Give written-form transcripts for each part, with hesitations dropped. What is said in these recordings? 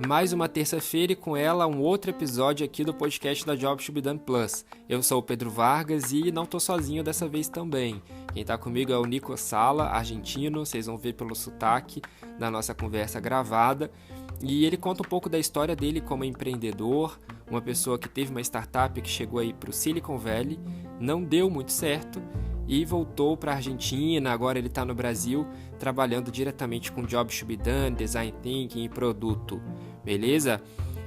Mais uma terça-feira e com ela um outro episódio aqui do podcast da Jobs to be Done Plus. Eu sou o Pedro Vargas e não tô sozinho dessa vez também. Quem tá comigo é o Nico Sala, argentino, vocês vão ver pelo sotaque da nossa conversa gravada. E ele conta um pouco da história dele como empreendedor, uma pessoa que teve uma startup que chegou aí pro Silicon Valley, não deu muito certo e voltou para a Argentina. Agora ele está no Brasil trabalhando diretamente com Jobs to be Done, Design Thinking e produto. Beleza?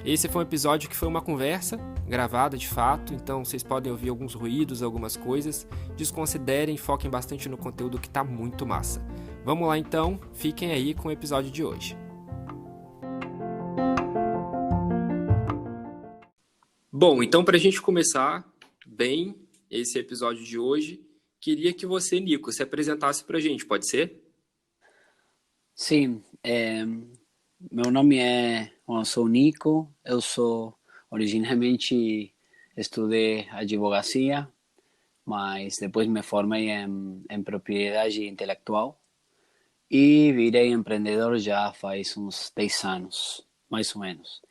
Esse foi um episódio que foi uma conversa gravada de fato, então vocês podem ouvir alguns ruídos, algumas coisas. Desconsiderem, foquem bastante no conteúdo que está muito massa. Vamos lá então, fiquem aí com o episódio de hoje. Bom, então para a gente começar bem esse episódio de hoje, queria que você, Nico, se apresentasse para a gente, pode ser? Sim, meu nome eu sou Nico, eu sou originalmente estudei advocacia, mas depois me formei em propriedade intelectual e virei empreendedor já faz uns 10 anos, mais ou menos.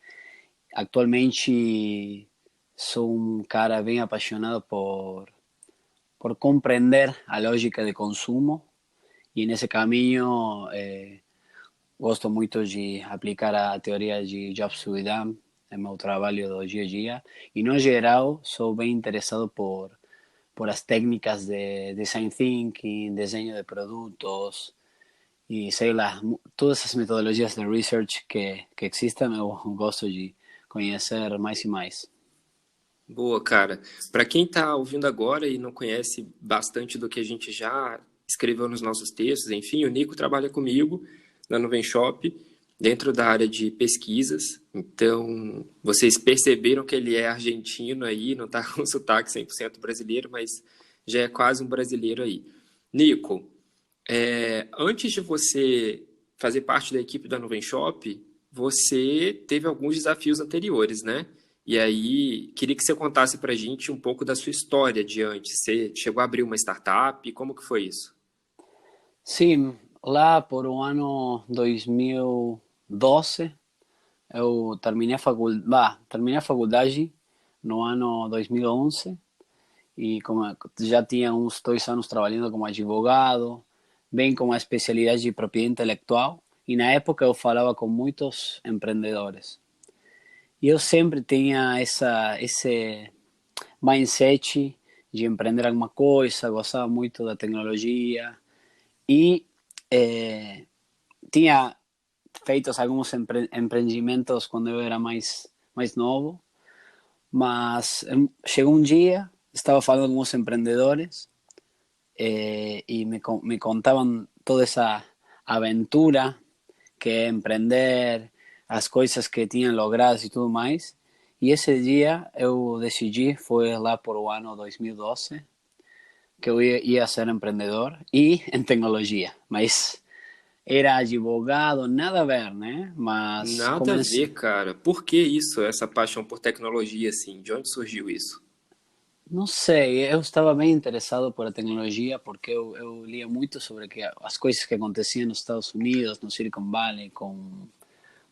Atualmente sou um cara bem apaixonado por compreender a lógica de consumo e nesse caminho gosto muito de aplicar a teoria de Jobs to be Done no meu trabalho do dia a dia e no geral sou bem interessado por as técnicas de design thinking, desenho de produtos e sei lá, todas as metodologias de research que existem eu gosto de conhecer mais e mais. Boa, cara. Para quem está ouvindo agora e não conhece bastante do que a gente já escreveu nos nossos textos, enfim, o Nico trabalha comigo na Nuvem Shop, dentro da área de pesquisas. Então, vocês perceberam que ele é argentino aí, não está com sotaque 100% brasileiro, mas já é quase um brasileiro aí. Nico, antes de você fazer parte da equipe da Nuvem Shop, você teve alguns desafios anteriores, né? E aí, queria que você contasse para a gente um pouco da sua história de antes. Você chegou a abrir uma startup? Como que foi isso? Sim, lá por o ano 2012, eu terminei a faculdade no ano 2011 e como já tinha uns 2 anos trabalhando como advogado, bem com a especialidade de propriedade intelectual, e na época eu falava com muitos empreendedores. E eu sempre tinha esse mindset de empreender alguma coisa, gostava muito da tecnologia e tinha feito alguns empreendimentos quando eu era mais novo, mas chegou um dia, estava falando com os empreendedores e me contavam toda essa aventura que é empreender, as coisas que tinham logrado e tudo mais. E esse dia eu decidi, foi lá por o ano 2012, que eu ia ser empreendedor e em tecnologia, mas era advogado, nada a ver, né? Mas Nada a ver, cara. Por que isso, essa paixão por tecnologia, assim? De onde surgiu isso? não sei, eu estava bem interessado por a tecnologia porque eu lia muito sobre as coisas que aconteciam nos Estados Unidos, no Silicon Valley, com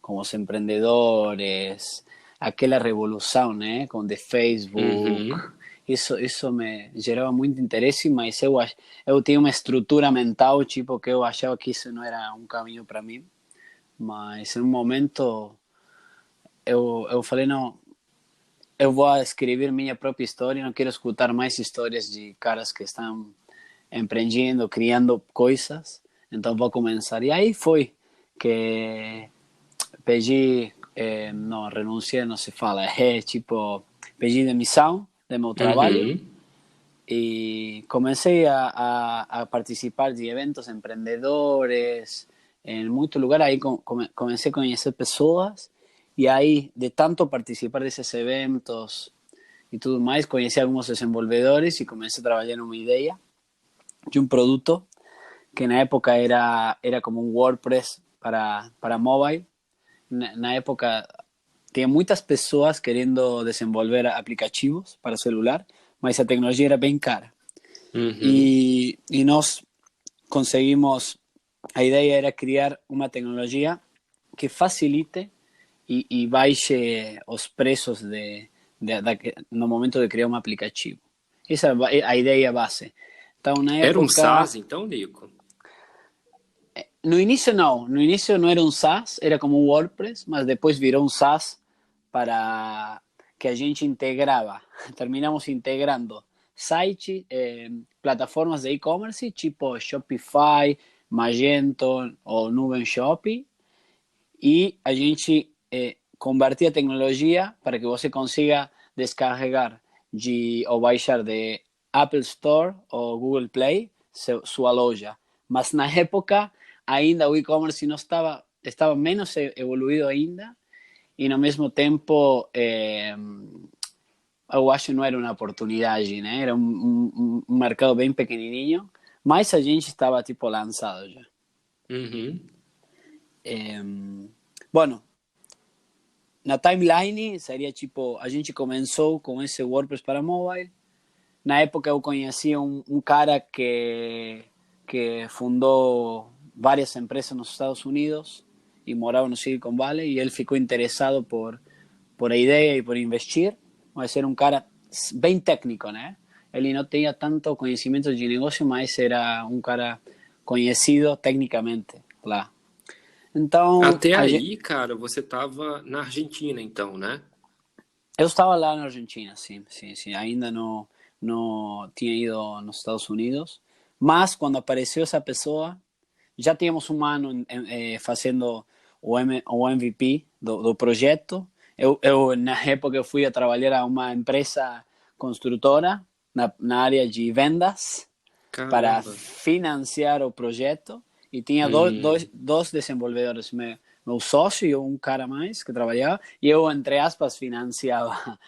os empreendedores, aquela revolução, né, com o Facebook. Uhum. Isso me gerava muito interesse, mas eu tinha uma estrutura mental, tipo, que eu achava que isso não era um caminho para mim. Mas em um momento eu falei, não, eu vou escrever minha própria história, não quero escutar mais histórias de caras que estão empreendendo, criando coisas, então vou começar. E aí foi que pedi, não, renunciei, não se fala, tipo, pedi demissão do meu trabalho Uhum. e comecei a participar de eventos empreendedores em muito lugar. Aí comecei a conhecer pessoas e aí, de tanto participar desses eventos e tudo mais, conheci alguns desenvolvedores e comecei a trabalhar em uma ideia de um produto que na época era como um WordPress para mobile. Na época tinha muitas pessoas querendo desenvolver aplicativos para celular, mas a tecnologia era bem cara. Uhum. E nós conseguimos, a ideia era criar uma tecnologia que facilite e baixe os preços no momento de criar um aplicativo. Essa é a ideia base. Então, na Era um época, SaaS, então, Nico? no início não era um SaaS, era como um WordPress, mas depois virou um SaaS para que a gente integrava, terminamos integrando sites, plataformas de e-commerce tipo Shopify, Magento ou Nuvem Shop, e a gente convertia a tecnologia para que você consiga descarregar ou baixar de Apple Store ou Google Play sua loja. Mas na época ainda o e-commerce não estava menos evoluído ainda, e no mesmo tempo eu acho que não era uma oportunidade, né? Era um mercado bem pequenininho, mas a gente estava tipo lançado já. Uhum. Bueno, na timeline seria tipo, a gente começou com esse WordPress para mobile. Na época eu conhecia um cara que fundou várias empresas nos Estados Unidos e morava no Silicon Valley, e ele ficou interessado por a ideia e por investir, mas era um cara bem técnico, né? Ele não tinha tanto conhecimento de negócio, mas era um cara conhecido tecnicamente lá. Então, Até aí, cara, você estava na Argentina, então, né? eu estava lá na Argentina, sim, sim, sim. Ainda não tinha ido nos Estados Unidos, mas quando apareceu essa pessoa, já tínhamos um ano fazendo o MVP do projeto. Na época, eu fui a trabalhar a uma empresa construtora na área de vendas para Caramba. financiar o projeto, e tinha Hum. dois desenvolvedores, meu sócio e um cara mais que trabalhava, e eu, entre aspas, financiava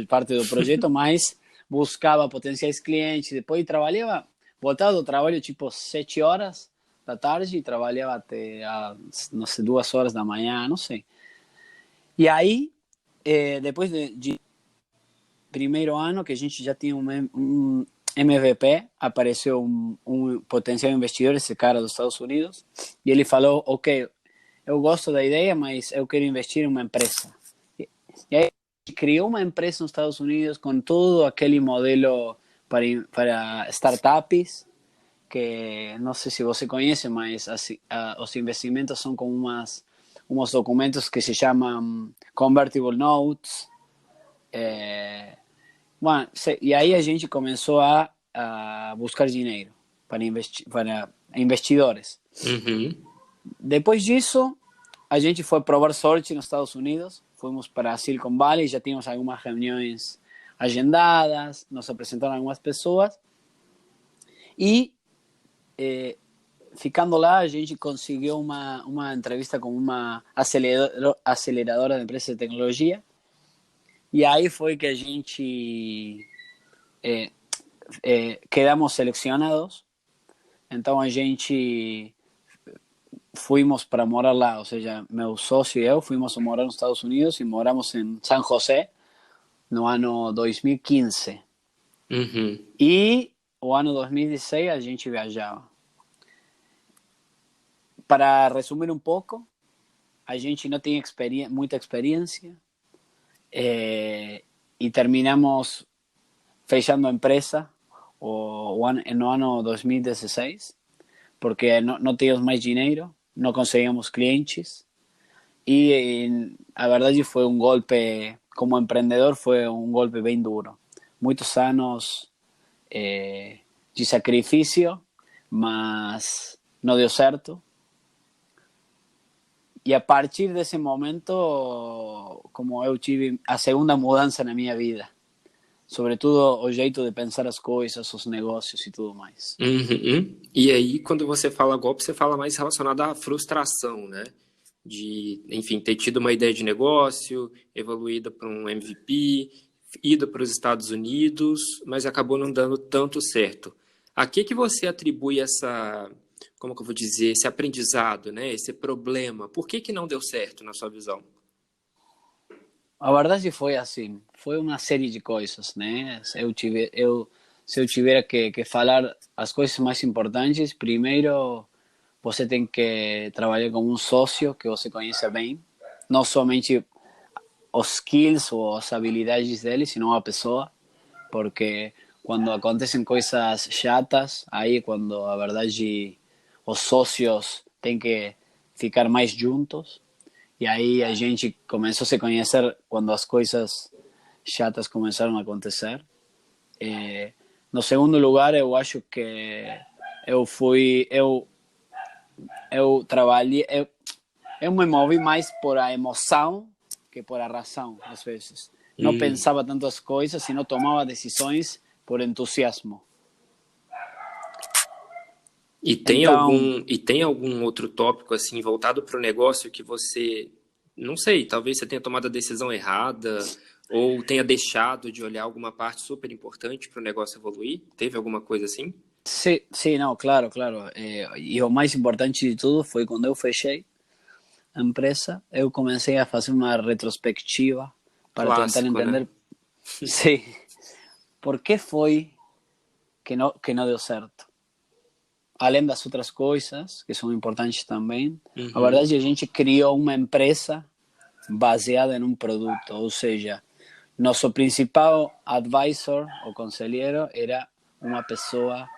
parte do projeto, mas buscava potenciais clientes. Depois trabalhava, voltava do trabalho tipo 7 horas da tarde e trabalhava até, não sei, 2 horas da manhã, não sei. E aí, depois de primeiro ano, que a gente já tinha um MVP, apareceu um potencial investidor, esse cara dos Estados Unidos, e ele falou, ok, eu gosto da ideia, mas eu quero investir em uma empresa. E aí criou uma empresa nos Estados Unidos com todo aquele modelo para startups, que não sei se você conhece, mas os investimentos são como uns documentos que se chamam convertible notes. Bueno, e aí a gente começou a buscar dinheiro para investidores. Uhum. Depois disso, a gente foi provar sorte nos Estados Unidos. Fomos para Silicon Valley, já tínhamos algumas reuniões agendadas, nos apresentaram algumas pessoas. E ficando lá, a gente conseguiu uma entrevista com uma aceleradora de empresas de tecnologia. E aí foi que a gente quedamos selecionados. Então a gente fuimos para morar lá, ou seja, meu sócio e eu fomos morar nos Estados Unidos e moramos em San José no ano 2015. Uhum. E o ano 2016 a gente viajava. Para resumir um pouco, a gente não tinha muita experiência, e terminamos fechando a empresa no ano 2016, porque não tínhamos mais dinheiro, não conseguíamos clientes, e a verdade foi um golpe, como empreendedor, foi um golpe bem duro. Muitos anos de sacrifício, mas não deu certo. E a partir desse momento, como eu tive a segunda mudança na minha vida, sobretudo o jeito de pensar as coisas, os negócios e tudo mais. Uhum. E aí, quando você fala golpe, você fala mais relacionado à frustração, né? De, enfim, ter tido uma ideia de negócio, evoluída para um MVP, ido para os Estados Unidos, mas acabou não dando tanto certo. A que você atribui essa, como que eu vou dizer, esse aprendizado, né? Esse problema? Por que não deu certo, na sua visão? A verdade foi assim, foi uma série de coisas, né? Eu se eu tiver que falar as coisas mais importantes, primeiro você tem que trabalhar com um sócio que você conheça bem, não somente os skills ou as habilidades dele, sino a pessoa, porque quando acontecem coisas chatas, aí quando a verdade os sócios têm que ficar mais juntos, e aí a gente começou a se conhecer quando as coisas chatas começaram a acontecer. No segundo lugar, eu acho que eu fui, eu trabalhei, eu me movi mais por a emoção que por a razão, às vezes. Não pensava tantas coisas e não tomava decisões por entusiasmo. Então, E tem algum outro tópico assim voltado para o negócio que você, não sei, talvez você tenha tomado a decisão errada ou tenha deixado de olhar alguma parte super importante para o negócio evoluir? Teve alguma coisa assim? sim, não, claro, claro. E o mais importante de tudo foi quando eu fechei a empresa, eu comecei a fazer uma retrospectiva para tentar Clássico, né? entender, sim, por que foi que não deu certo. Além das outras coisas, que são importantes também, a Uhum. verdade é que a gente criou uma empresa baseada em um produto, ou seja, nosso principal advisor ou conselheiro era uma pessoa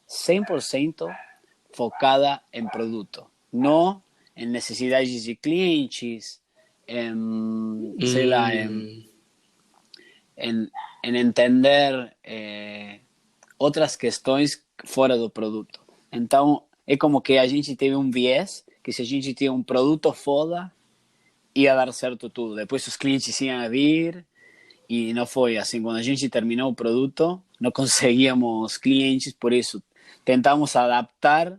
100% focada em produto, não em necessidades de clientes, sei lá, Hum, em entender outras questões fora do produto. Então, é como que a gente teve um viés que se a gente tinha um produto foda, ia dar certo tudo. Depois os clientes iam vir e não foi assim. Quando a gente terminou o produto, não conseguíamos clientes, por isso tentamos adaptar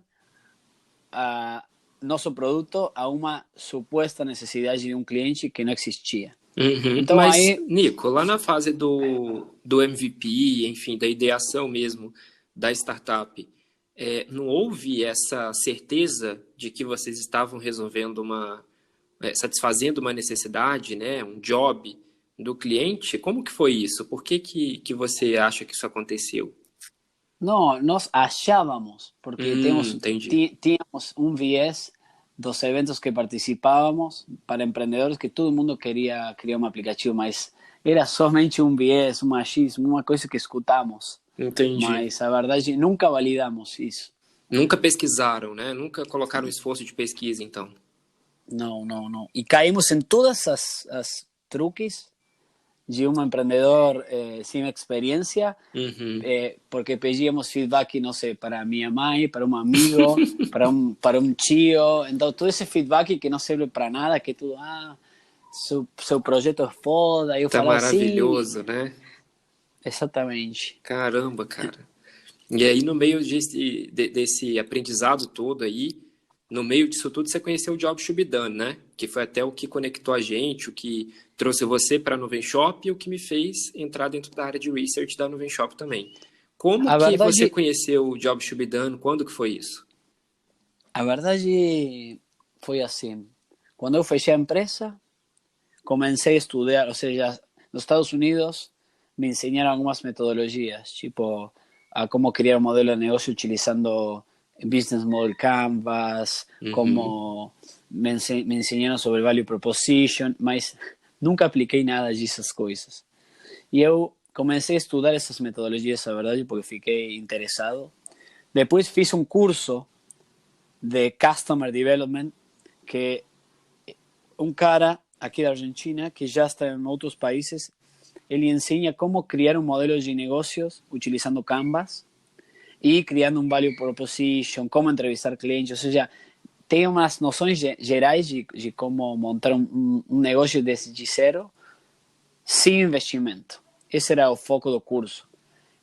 a nosso produto a uma suposta necessidade de um cliente que não existia. uhum. Então Mas, aí, Nico, lá na fase do MVP, enfim, da ideação mesmo da startup, não houve essa certeza de que vocês estavam resolvendo satisfazendo uma necessidade, né, um job do cliente? Como que foi isso? Por que você acha que isso aconteceu? não, nós achávamos, porque Entendi. tínhamos um viés dos eventos que participávamos para empreendedores que todo mundo queria criar um aplicativo, mas era somente um viés, um machismo, uma coisa que escutamos. Entendi. Mas a verdade, nunca validamos isso. Nunca pesquisaram, né? Nunca colocaram esforço de pesquisa, então. Não, não, não. E caímos em todas as truques de um empreendedor sem experiência, Uhum. porque pedíamos feedback, não sei, para minha mãe, para um amigo, para um tio. Então, todo esse feedback que não serve para nada, que tudo, seu projeto é foda. Eu Tá falava, sim, maravilhoso, né? exatamente. Caramba, cara. E aí, no meio desse aprendizado todo aí, no meio disso tudo, você conheceu o Job Should Be Done, né? Que foi até o que conectou a gente, o que trouxe você para a Nuvem Shop e o que me fez entrar dentro da área de research da Nuvem Shop também. Como A que você verdade, conheceu o Job Should Be Done? Quando que foi isso? a verdade foi assim. Quando eu fechei a empresa, comecei a estudar, ou seja, nos Estados Unidos me ensinaram algumas metodologias, tipo a como criar um modelo de negócio utilizando Business Model Canvas, Uhum. como me ensinaram sobre Value Proposition, mas nunca apliquei nada dessas coisas. E eu comecei a estudar essas metodologias, a verdade, porque fiquei interessado. Depois fiz um curso de Customer Development que um cara aqui da Argentina que já está em outros países, ele ensina como criar um modelo de negócios utilizando Canvas e criando um value proposition, como entrevistar clientes, ou seja, tem umas noções gerais de como montar um negócio de zero sem investimento. Esse era o foco do curso.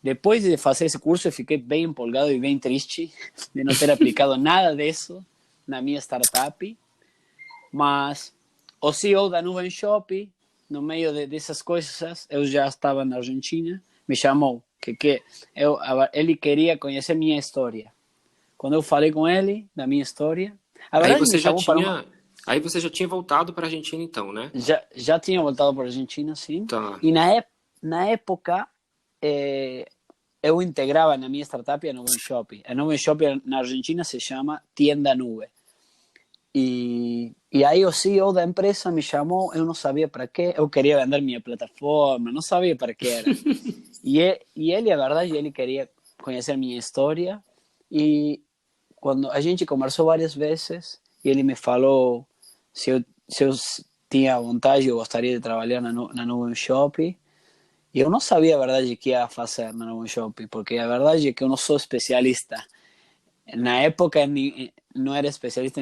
Depois de fazer esse curso, eu fiquei bem empolgado e bem triste de não ter aplicado nada disso na minha startup, mas o CEO da Nuvem Shop, no meio dessas coisas, eu já estava na Argentina, me chamou, ele queria conhecer minha história. Quando eu falei com ele da minha história, a Aí verdade me você já chamou para uma... tinha, aí você já tinha voltado para a Argentina, então, né? Já tinha voltado para a Argentina, sim, Tá. e na época, eh, eu integrava na minha startup a Nuvem Shop. A Nuvem Shop na Argentina se chama Tienda Nube. E aí o CEO da empresa me chamou, eu não sabia para quê, eu queria vender minha plataforma, não sabia para que era. E ele, a verdade, ele queria conhecer minha história. E quando a gente conversou várias vezes, e ele me falou se eu tinha vontade, eu gostaria de trabalhar na Nuvem Shop. E eu não sabia a verdade o que ia fazer na Nuvem Shop, porque a verdade é que eu não sou especialista. Na época não era especialista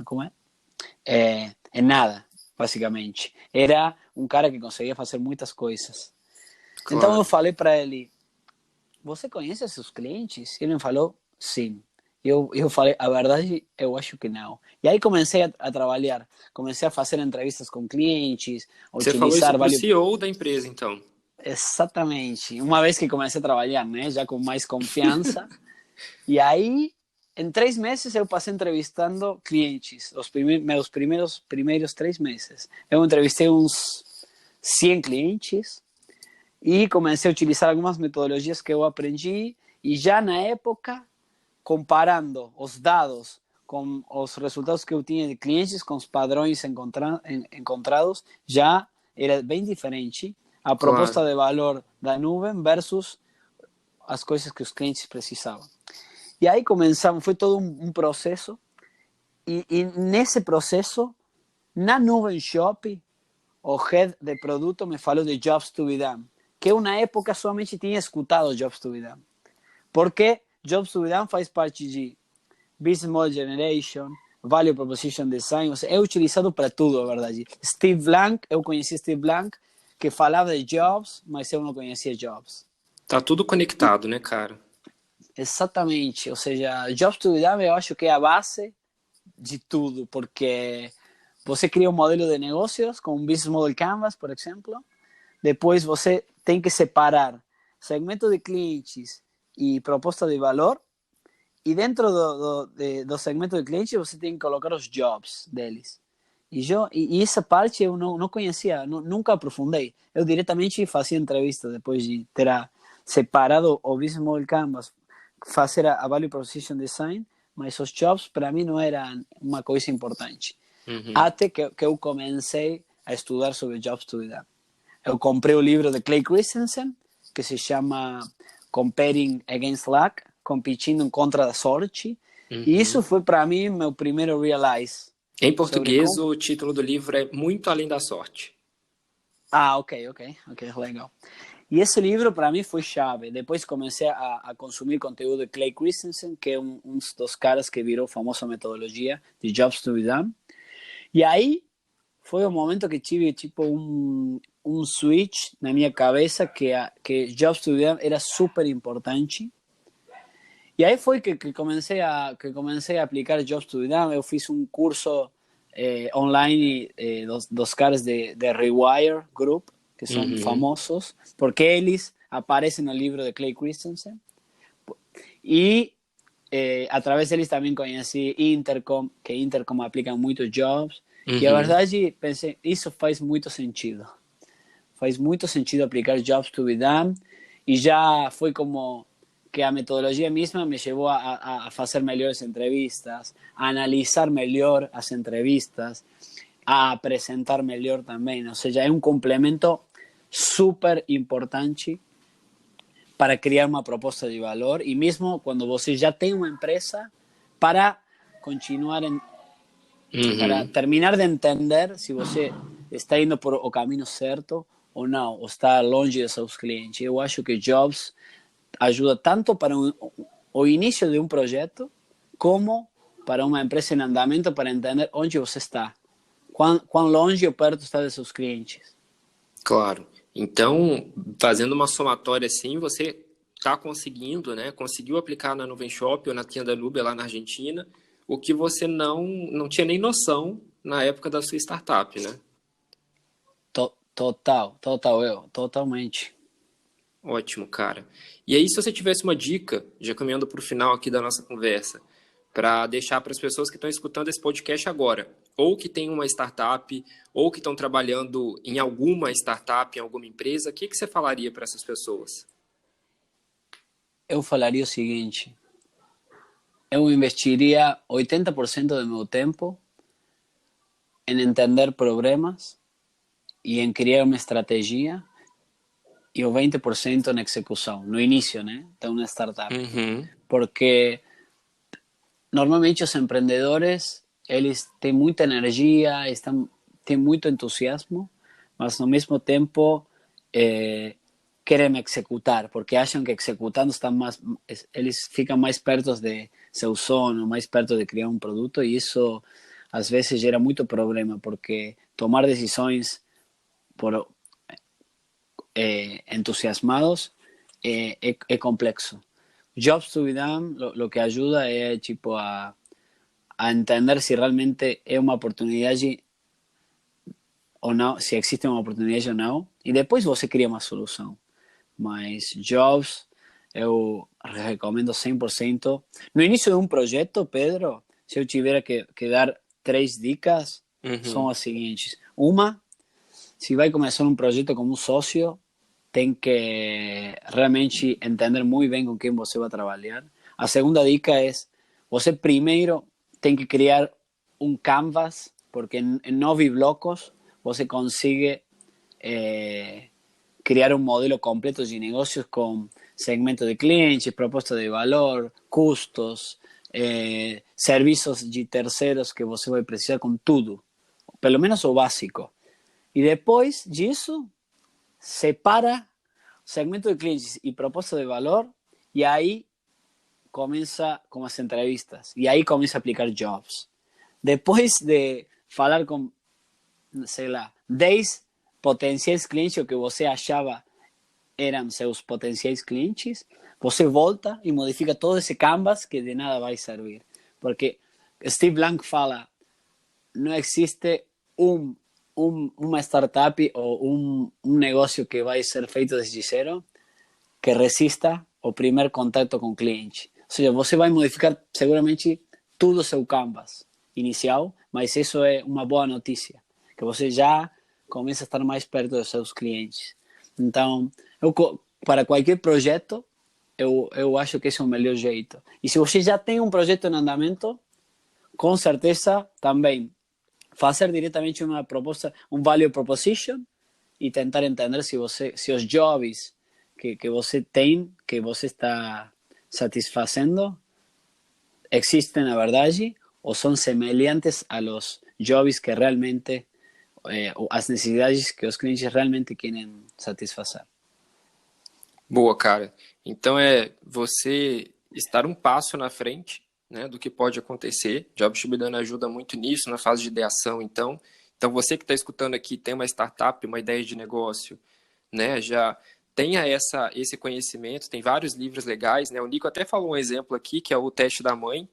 como é? Em nada, basicamente. Era um cara que conseguia fazer muitas coisas. Então eu Claro. falei para ele, você conhece seus clientes? Ele me falou, sim. Eu falei, a verdade, eu acho que não. E aí comecei a trabalhar, comecei a fazer entrevistas com clientes, a Você falou isso utilizar pro vários. CEO da empresa, então. Exatamente. Uma vez que comecei a trabalhar, né, já com mais confiança. E aí, em 3 meses, eu passei entrevistando clientes. Meus primeiros 3 meses. Eu entrevistei uns 100 clientes e comecei a utilizar algumas metodologias que eu aprendi. E já na época, comparando os dados com os resultados que eu tinha de clientes, com os padrões encontrados, já era bem diferente a proposta Claro. de valor da nuvem versus as coisas que os clientes precisavam. E aí começamos, foi todo um processo, e nesse processo, na Nuvem Shop, o head de produto me falou de Jobs to be Done, que eu na época somente tinha escutado Jobs to be Done, porque Jobs to be Done faz parte de Business Model Generation, Value Proposition Design, é utilizado para tudo, a verdade. Steve Blank, eu conheci Steve Blank, que falava de Jobs, mas eu não conhecia Jobs. Tá tudo E, conectado, né, cara? exatamente, ou seja, Jobs to be Done eu acho que é a base de tudo, porque você cria um modelo de negócios com um Business Model Canvas, por exemplo, depois você tem que separar segmento de clientes e proposta de valor, e dentro do segmento de clientes você tem que colocar os jobs deles. E essa parte eu não conhecia, nunca aprofundei. Eu diretamente fazia entrevistas depois de ter separado o Business Model Canvas, fazer a Value Proposition Design, mas os jobs para mim não eram uma coisa importante. Uhum. Até que eu comecei a estudar sobre Jobs to be Done. Eu comprei o livro de Clay Christensen, que se chama Comparing Against Luck, competindo contra a sorte. E isso Uhum. foi para mim meu primeiro realize Em sobre português, como. o título do livro é Muito Além da Sorte. Ok, legal. E esse livro para mim foi chave. Depois comecei a consumir conteúdo de Clay Christensen, que é um dos caras que virou famosa metodologia de Jobs to be Done. E aí foi o momento que tive tipo um switch na minha cabeça que Jobs to be Done era super importante. E aí foi que comecei a aplicar Jobs to be Done. Eu fiz um curso online dos caras de Rewire Group, que são Uhum. famosos, porque eles aparecem no livro de Clay Christensen. E através deles também conheci Intercom, que Intercom aplica muitos jobs. E a Uhum. verdade, pensei, isso faz muito sentido. Faz muito sentido aplicar Jobs to be Done. E já foi como que a metodologia mesma me levou a fazer melhores entrevistas, a analisar melhor as entrevistas, a apresentar melhor também. Ou seja, é um complemento super importante para criar uma proposta de valor, e mesmo quando você já tem uma empresa, para continuar para Uhum. terminar de entender se você está indo por o caminho certo ou não, ou está longe de seus clientes. Eu acho que Jobs ajuda tanto para o início de um projeto, como para uma empresa em andamento, para entender onde você está, quão longe ou perto está de seus clientes. Claro. Então, fazendo uma somatória assim, você está conseguindo, né? Conseguiu aplicar na Nuvem Shop ou na Tienda Nube lá na Argentina, o que você não tinha nem noção na época da sua startup, né? Totalmente. Ótimo, cara. E aí, se você tivesse uma dica, já caminhando para o final aqui da nossa conversa, para deixar para as pessoas que estão escutando esse podcast agora, ou que têm uma startup, ou que estão trabalhando em alguma startup, em alguma empresa, o que você falaria para essas pessoas? Eu falaria o seguinte: eu investiria 80% do meu tempo em entender problemas e em criar uma estratégia e o 20% na execução, no início, né, de uma startup. Uhum. Porque normalmente os empreendedores, eles têm muita energia, têm muito entusiasmo, mas ao mesmo tempo querem executar, porque acham que executando eles ficam mais perto de seu sonho, mais perto de criar um produto, e isso às vezes gera muito problema, porque tomar decisões por entusiasmados é complexo. Jobs to be done lo que ayuda es tipo a entender si realmente es una oportunidad allí ou não, se existe uma oportunidade ou não, e depois você cria uma solução. Mas Jobs, eu recomendo 100%. No início de um projeto, Pedro, se eu tiver que dar 3 dicas, são Uhum. as seguintes. Uma, se vai começar um projeto como um sócio, tem que realmente entender muito bem com quem você vai trabalhar. A segunda dica é, você primeiro tem que criar um canvas, porque em 9 blocos você consegue criar um modelo completo de negócios com segmento de clientes, proposta de valor, custos, serviços de terceiros que você vai precisar com tudo, pelo menos o básico. E depois disso, separa segmento de clientes e proposta de valor, e aí começa com as entrevistas, e aí começa a aplicar jobs. Depois de falar com, sei lá, 10 potenciais clientes, o que você achava eram seus potenciais clientes, você volta e modifica todo esse canvas que de nada vai servir. Porque Steve Blank fala, não existe uma startup ou um negócio que vai ser feito desde zero que resista o primeiro contato com o cliente. Ou seja, você vai modificar seguramente tudo o seu canvas inicial, mas isso é uma boa notícia, que você já começa a estar mais perto dos seus clientes. Então, para qualquer projeto, eu acho que esse é o melhor jeito. E se você já tem um projeto em andamento, com certeza também fazer diretamente uma proposta, um value proposition, e tentar entender se os jobs que você tem, que você está satisfazendo, existem na verdade ou são semelhantes a los jobs que realmente, as necessidades que os clientes realmente querem satisfazer. Boa, cara. Então você estar um passo na frente, né, do que pode acontecer. Jobs to be done ajuda muito nisso, na fase de ideação, então. Então você que está escutando aqui, tem uma startup, uma ideia de negócio, né, já tenha esse conhecimento, tem vários livros legais, né? O Nico até falou um exemplo aqui, que é o Teste da Mãe,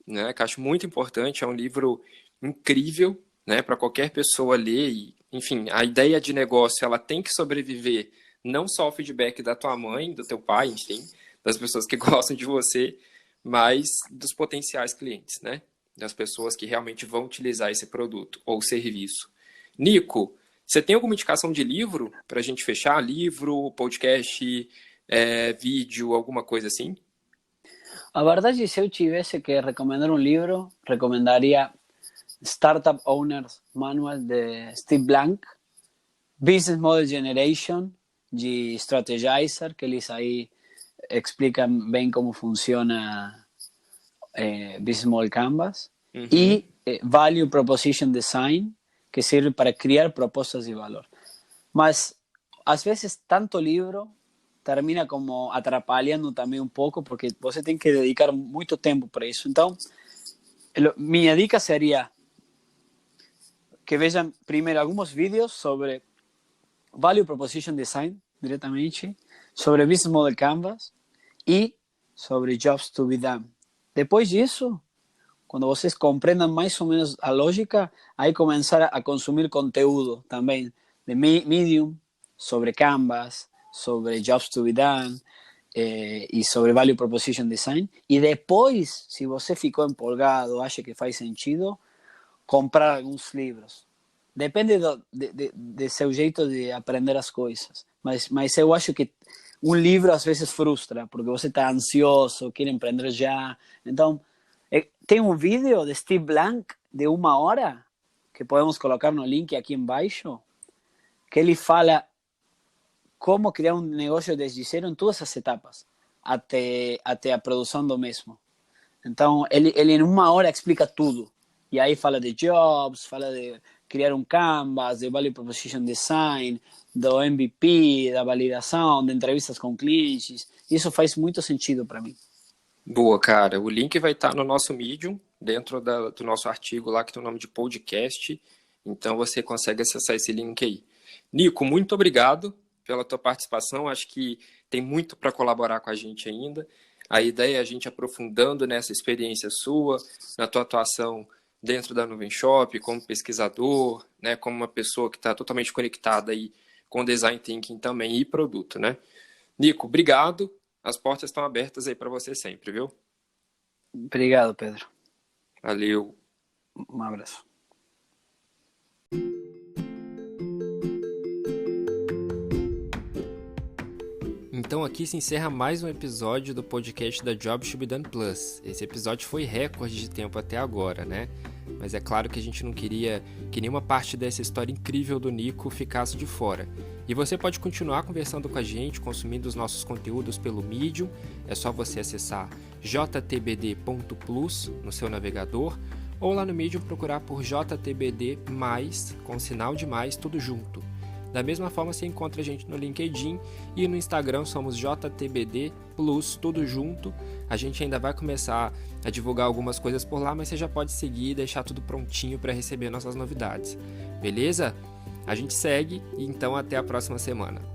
né, que eu acho muito importante, é um livro incrível, né, para qualquer pessoa ler e, enfim, a ideia de negócio, ela tem que sobreviver não só o feedback da tua mãe, do teu pai, enfim, das pessoas que gostam de você, mas dos potenciais clientes, né? Das pessoas que realmente vão utilizar esse produto ou serviço. Nico, você tem alguma indicação de livro para a gente fechar? Livro, podcast, vídeo, alguma coisa assim? A verdade, se eu tivesse que recomendar um livro, recomendaria Startup Owners Manual de Steve Blank, Business Model Generation de Strategizer, que eles aí explicam bem como funciona Business Model Canvas, Uhum. e Value Proposition Design, que serve para criar propostas de valor. Mas, às vezes, tanto livro termina como atrapalhando também um pouco, porque você tem que dedicar muito tempo para isso. Então, minha dica seria que vejam primeiro alguns vídeos sobre Value Proposition Design, diretamente, sobre Business Model Canvas e sobre Jobs to be Done. Depois disso, quando vocês compreendam mais ou menos a lógica, aí começar a consumir conteúdo também de Medium, sobre Canvas, sobre Jobs to be Done, e sobre Value Proposition Design. E depois, se você ficou empolgado, acha que faz sentido, comprar alguns livros. Depende de seu jeito de aprender as coisas. Mas eu acho que um livro às vezes frustra, porque você está ansioso, quer empreender já. Então, tem um vídeo de Steve Blank de 1 hora, que podemos colocar no link aqui embaixo, que ele fala como criar um negócio desde zero em todas as etapas, até a produção do mesmo. Então, ele em 1 hora explica tudo. E aí fala de jobs, fala de criar um canvas, de value proposition design, do MVP, da validação, de entrevistas com clientes. Isso faz muito sentido para mim. Boa, cara. O link vai estar no nosso Medium, dentro do nosso artigo lá, que tem o nome de podcast. Então você consegue acessar esse link aí. Nico, muito obrigado pela tua participação. Acho que tem muito para colaborar com a gente ainda. A ideia é a gente aprofundando nessa experiência sua, na tua atuação dentro da Nuvem Shop, como pesquisador, né, como uma pessoa que está totalmente conectada aí com Design Thinking também e produto, né? Nico, obrigado. As portas estão abertas aí para você sempre, viu? Obrigado, Pedro. Valeu. Um abraço. Então aqui se encerra mais um episódio do podcast da Job Should Be Done Plus. Esse episódio foi recorde de tempo até agora, né? Mas é claro que a gente não queria que nenhuma parte dessa história incrível do Nico ficasse de fora. E você pode continuar conversando com a gente, consumindo os nossos conteúdos pelo Medium. É só você acessar jtbd.plus no seu navegador, ou lá no Medium procurar por JTBD+, com sinal de mais, tudo junto. Da mesma forma, você encontra a gente no LinkedIn e no Instagram somos JTBD Plus, tudo junto. A gente ainda vai começar a divulgar algumas coisas por lá, mas você já pode seguir e deixar tudo prontinho para receber nossas novidades. Beleza? A gente segue e então até a próxima semana.